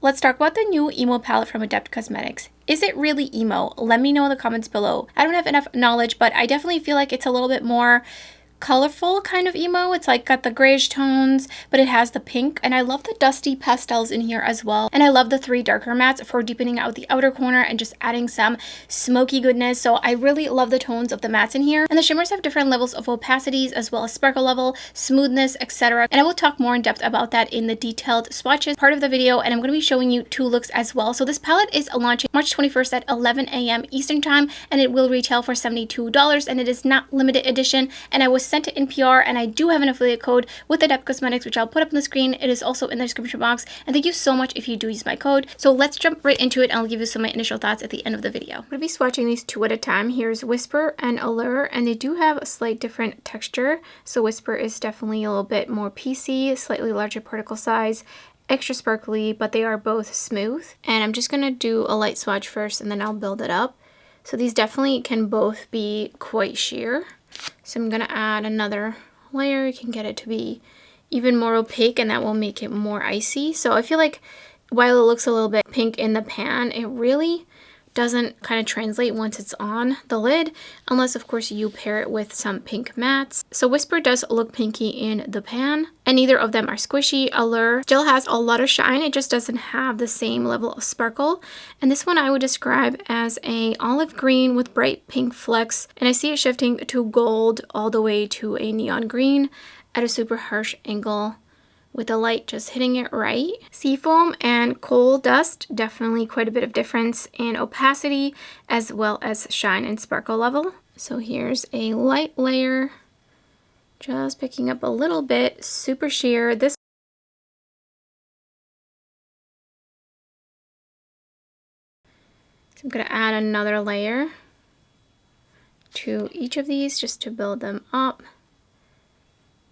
Let's talk about the new emo palette from Adept Cosmetics. Is it really emo? Let me know in the comments below. I don't have enough knowledge, but I definitely feel like it's a little bit more colorful kind of emo. It's like got the grayish tones, but it has the pink, and I love the dusty pastels in here as well. And I love the 3 darker mattes for deepening out the outer corner and just adding some smoky goodness. So I really love the tones of the mattes in here, and the shimmers have different levels of opacities as well as sparkle level, smoothness, etc. And I will talk more in depth about that in the detailed swatches part of the video, and I'm going to be showing you 2 looks as well. So this palette is launching March 21st at 11 a.m. Eastern time, and it will retail for $72, and it is not limited edition, and I was sent to NPR, and I do have an affiliate code with Adept Cosmetics, which I'll put up on the screen. It is also in the description box, and thank you so much if you do use my code. So let's jump right into it, and I'll give you some of my initial thoughts at the end of the video. I'm going to be swatching these 2 at a time. Here's Whisper and Allure, and they do have a slight different texture. So Whisper is definitely a little bit more piecey, slightly larger particle size, extra sparkly, but they are both smooth. And I'm just going to do a light swatch first, and then I'll build it up. So these definitely can both be quite sheer. So I'm going to add another layer. You can get it to be even more opaque, and that will make it more icy. So I feel like while it looks a little bit pink in the pan, it really doesn't kind of translate once it's on the lid, unless of course you pair it with some pink mattes. So Whisper does look pinky in the pan, and neither of them are squishy. Allure still has a lot of shine, it just doesn't have the same level of sparkle. And this one I would describe as a olive green with bright pink flecks, and I see it shifting to gold all the way to a neon green at a super harsh angle, with the light just hitting it right. Seafoam and Coal Dust, definitely quite a bit of difference in opacity as well as shine and sparkle level. So here's a light layer, just picking up a little bit, super sheer. So I'm going to add another layer to each of these just to build them up.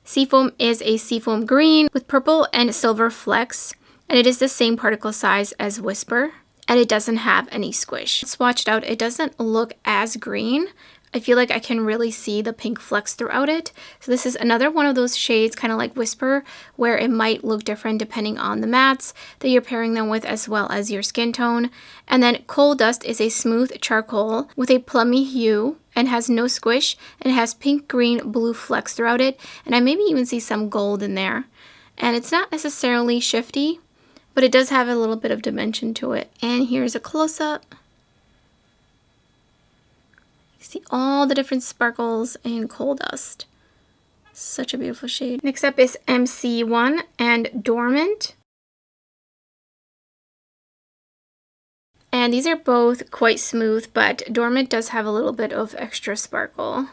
Seafoam is a seafoam green with purple and silver flecks, and it is the same particle size as Whisper, and it doesn't have any squish. Swatched out, it doesn't look as green. I feel like I can really see the pink flecks throughout it. So this is another one of those shades, kind of like Whisper, where it might look different depending on the mattes that you're pairing them with as well as your skin tone. And then Coal Dust is a smooth charcoal with a plummy hue and has no squish, and it has pink, green, blue flecks throughout it, and I maybe even see some gold in there. And it's not necessarily shifty, but it does have a little bit of dimension to it. And here's a close-up. See all the different sparkles in Coal Dust. Such a beautiful shade. Next up is MC1 and Dormant. And these are both quite smooth, but Dormant does have a little bit of extra sparkle.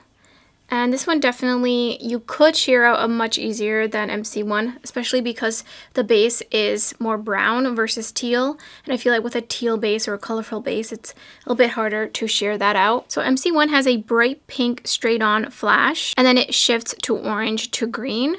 And this one definitely, you could sheer out much easier than MC1, especially because the base is more brown versus teal. And I feel like with a teal base or a colorful base, it's a little bit harder to sheer that out. So MC1 has a bright pink straight on flash, and then it shifts to orange to green.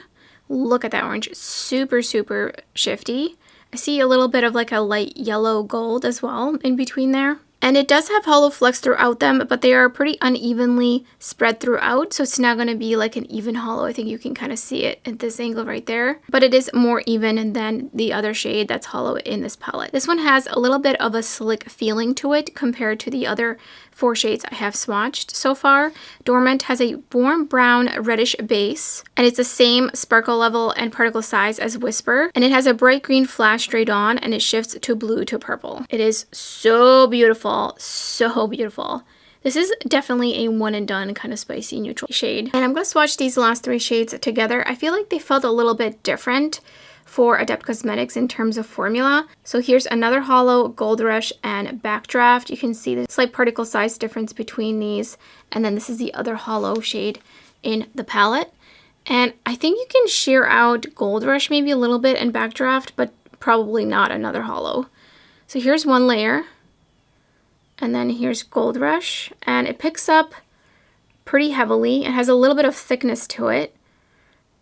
Look at that orange, super, super shifty. I see a little bit of like a light yellow gold as well in between there. And it does have hollow flecks throughout them, but they are pretty unevenly spread throughout, so it's not going to be like an even hollow. I think you can kind of see it at this angle right there. But it is more even than the other shade that's hollow in this palette. This one has a little bit of a slick feeling to it compared to the other 4 shades I have swatched so far. Dormant has a warm brown reddish base, and it's the same sparkle level and particle size as Whisper, and it has a bright green flash straight on, and it shifts to blue to purple. It is so beautiful, so beautiful. This is definitely a one and done kind of spicy neutral shade. And I'm going to swatch these last 3 shades together. I feel like they felt a little bit different for Adept Cosmetics in terms of formula. So here's another hollow, Gold Rush, and Backdraft. You can see the slight particle size difference between these. And then this is the other hollow shade in the palette. And I think you can sheer out Gold Rush maybe a little bit and Backdraft, but probably not another hollow. So here's one layer. And then here's Gold Rush. And it picks up pretty heavily. It has a little bit of thickness to it.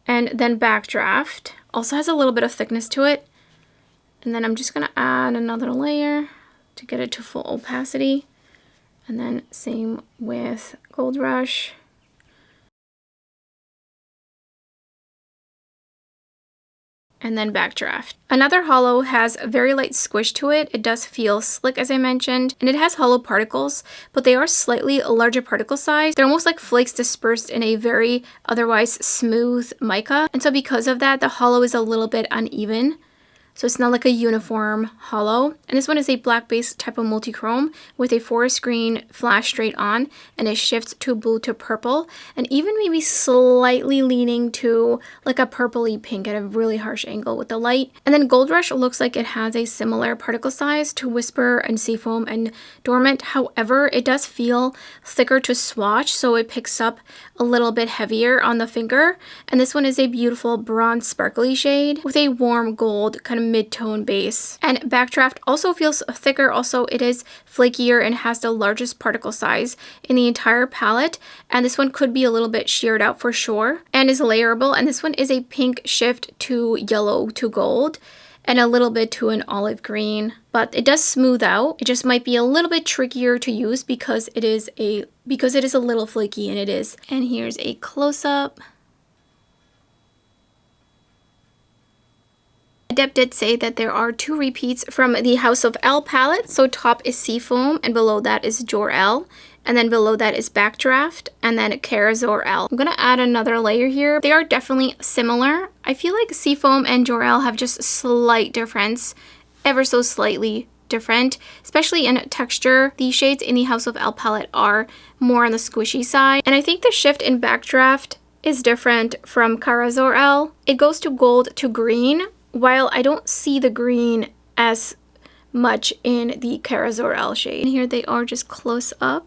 And then Backdraft also has a little bit of thickness to it. And then I'm just going to add another layer to get it to full opacity. And then same with Gold Rush. and then Backdraft. Another hollow has a very light squish to it. It does feel slick, as I mentioned, and it has hollow particles, but they are slightly larger particle size. They're almost like flakes dispersed in a very otherwise smooth mica, and so because of that, the hollow is a little bit uneven. So it's not like a uniform hollow. And this one is a black base type of multi-chrome with a forest green flash straight on, and it shifts to blue to purple, and even maybe slightly leaning to like a purpley pink at a really harsh angle with the light. And then Gold Rush looks like it has a similar particle size to Whisper and Seafoam and Dormant. However, it does feel thicker to swatch, so it picks up a little bit heavier on the finger. And this one is a beautiful bronze sparkly shade with a warm gold kind of mid-tone base. And Backdraft also feels thicker. Also, it is flakier and has the largest particle size in the entire palette. And this one could be a little bit sheared out for sure and is layerable. And this one is a pink shift to yellow to gold and a little bit to an olive green, but it does smooth out. It just might be a little bit trickier to use because it is a little flaky, and it is. And here's a close-up. Adept did say that there are 2 repeats from the House of L palette. So top is Seafoam, and below that is Jor-El. And then below that is Backdraft, and then Karazor-El. I'm gonna add another layer here. They are definitely similar. I feel like Seafoam and Jor-El have just a slight difference, ever so slightly different, especially in texture. The shades in the House of L palette are more on the squishy side. And I think the shift in Backdraft is different from Karazor-El. It goes to gold to green, while I don't see the green as much in the Karazor-El shade. And here they are just close up.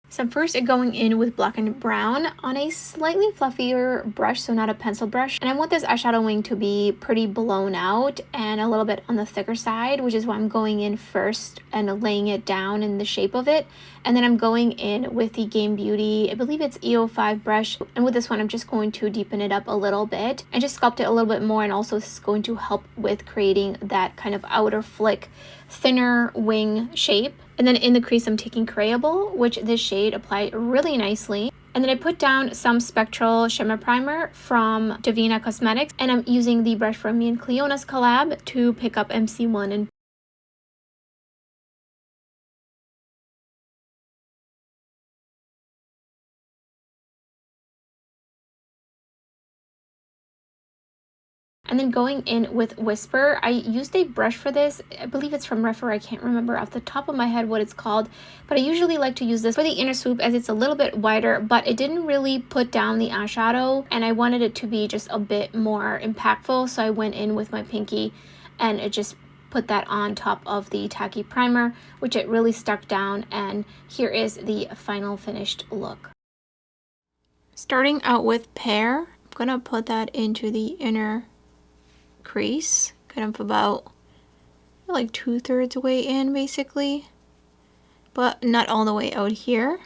So I'm first going in with black and brown on a slightly fluffier brush, so not a pencil brush. And I want this eyeshadow wing to be pretty blown out and a little bit on the thicker side, which is why I'm going in first and laying it down in the shape of it. And then I'm going in with the Game Beauty, I believe it's EO5 brush. And with this one, I'm just going to deepen it up a little bit and just sculpt it a little bit more. And also this is going to help with creating that kind of outer flick, thinner wing shape. And then in the crease, I'm taking Crayable, which this shade applied really nicely. And then I put down some Spectral Shimmer Primer from Devinah Cosmetics. And I'm using the brush from me and Clionadh's collab to pick up MC1 and then going in with Whisper. I used a brush for this. I believe it's from Refer. I can't remember off the top of my head what it's called, but I usually like to use this for the inner swoop as it's a little bit wider, but it didn't really put down the eyeshadow, and I wanted it to be just a bit more impactful, so I went in with my pinky and it just put that on top of the tacky primer, which it really stuck down. And here is the final finished look. Starting out with Pear, I'm gonna put that into the inner crease, kind of about like 2/3 way in basically, but not all the way out here.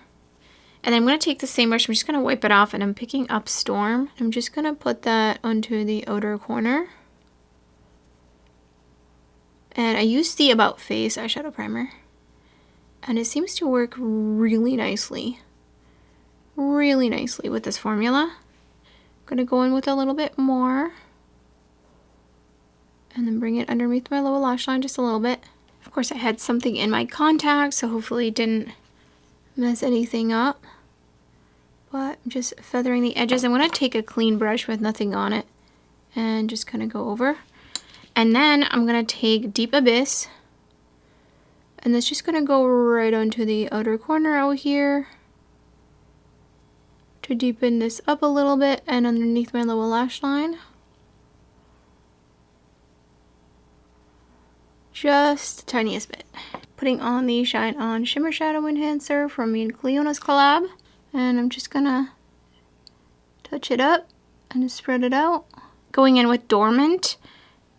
And I'm going to take the same brush, I'm just going to wipe it off, and I'm picking up Storm. I'm just going to put that onto the outer corner. And I used the About Face eyeshadow primer, and it seems to work really nicely with this formula. I'm going to go in with a little bit more and then bring it underneath my lower lash line just a little bit. Of course, I had something in my contacts, so hopefully it didn't mess anything up. But I'm just feathering the edges. I'm going to take a clean brush with nothing on it and just kind of go over. And then I'm going to take Deep Abyss, and it's just going to go right onto the outer corner out here to deepen this up a little bit and underneath my lower lash line. Just the tiniest bit. Putting on the Shine On Shimmer Shadow Enhancer from me and Clionadh's collab. And I'm just gonna touch it up and spread it out. Going in with Dormant.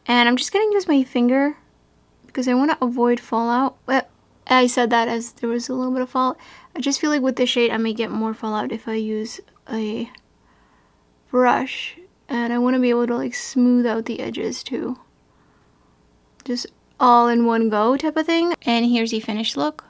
And I'm just gonna use my finger because I want to avoid fallout. Well, I said that as there was a little bit of fallout. I just feel like with this shade I may get more fallout if I use a brush. And I want to be able to like smooth out the edges too. Just all in one go type of thing. And here's the finished look.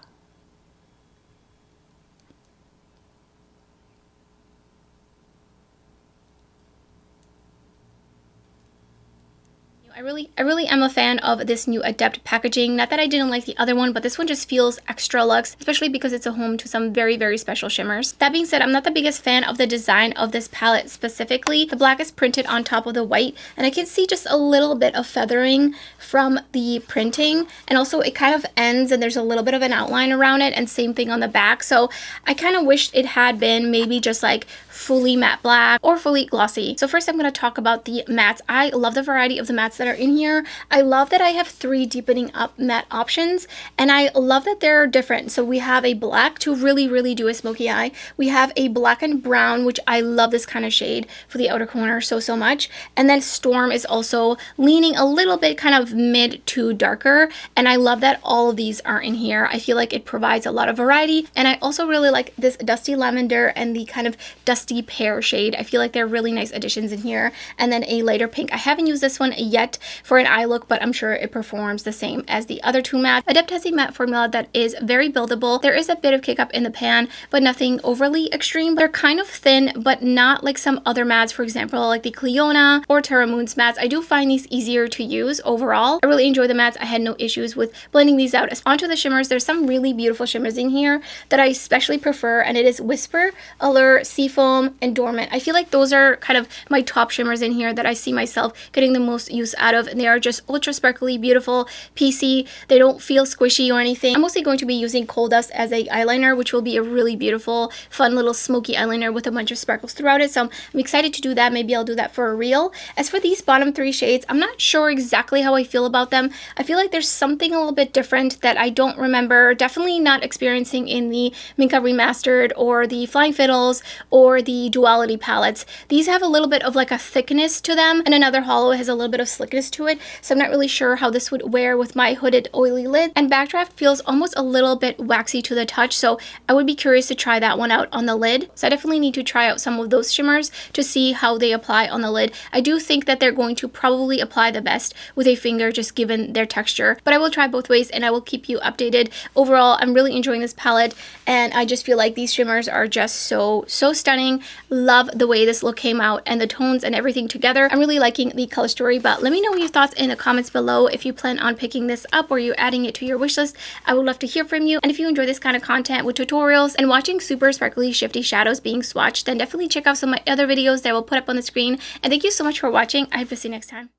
I really am a fan of this new Adept packaging. Not that I didn't like the other one, but this one just feels extra luxe, especially because it's a home to some very, very special shimmers. That being said, I'm not the biggest fan of the design of this palette specifically. The black is printed on top of the white, and I can see just a little bit of feathering from the printing, and also it kind of ends and there's a little bit of an outline around it, and same thing on the back. So I kind of wished it had been maybe just like fully matte black or fully glossy. So first I'm going to talk about the mattes. I love the variety of the mattes that are in here. I love that I have 3 deepening up matte options, and I love that they're different. So we have a black to really do a smoky eye. We have a black and brown, which I love this kind of shade for the outer corner so much. And then Storm is also leaning a little bit kind of mid to darker, and I love that all of these are in here. I feel like it provides a lot of variety, and I also really like this Dusty Lavender and the kind of Dusty Pear shade. I feel like they're really nice additions in here. And then a lighter pink. I haven't used this one yet for an eye look, but I'm sure it performs the same as the other 2 mattes. Adept has a matte formula that is very buildable. There is a bit of kick up in the pan, but nothing overly extreme. They're kind of thin, but not like some other mattes, for example, like the Clionadh or Terra Moon's mattes. I do find these easier to use overall. I really enjoy the mattes. I had no issues with blending these out. Onto the shimmers, there's some really beautiful shimmers in here that I especially prefer, and it is Whisper, Allure, Seafoam, and Dormant. I feel like those are kind of my top shimmers in here that I see myself getting the most use out of, and they are just ultra sparkly, beautiful, piecey. They don't feel squishy or anything. I'm mostly going to be using Coal Dust as a eyeliner, which will be a really beautiful, fun little smoky eyeliner with a bunch of sparkles throughout it. So I'm excited to do that. Maybe I'll do that for a reel. As for these bottom 3 shades, I'm not sure exactly how I feel about them. I feel like there's something a little bit different that I don't remember, definitely not experiencing in the Minka Remastered or the Flying Fiddles or the Duality palettes. These have a little bit of like a thickness to them, and another hollow has a little bit of slickness to it, so I'm not really sure how this would wear with my hooded oily lid. And Backdraft feels almost a little bit waxy to the touch, so I would be curious to try that one out on the lid. So I definitely need to try out some of those shimmers to see how they apply on the lid. I do think that they're going to probably apply the best with a finger, just given their texture, but I will try both ways and I will keep you updated. Overall, I'm really enjoying this palette, and I just feel like these shimmers are just so stunning. Love the way this look came out and the tones and everything together. I'm really liking the color story, but let me know your thoughts in the comments below. If you plan on picking this up or you're adding it to your wish list, I would love to hear from you. And if you enjoy this kind of content with tutorials and watching super sparkly shifty shadows being swatched, then definitely check out some of my other videos that I will put up on the screen. And thank you so much for watching. I hope to see you next time.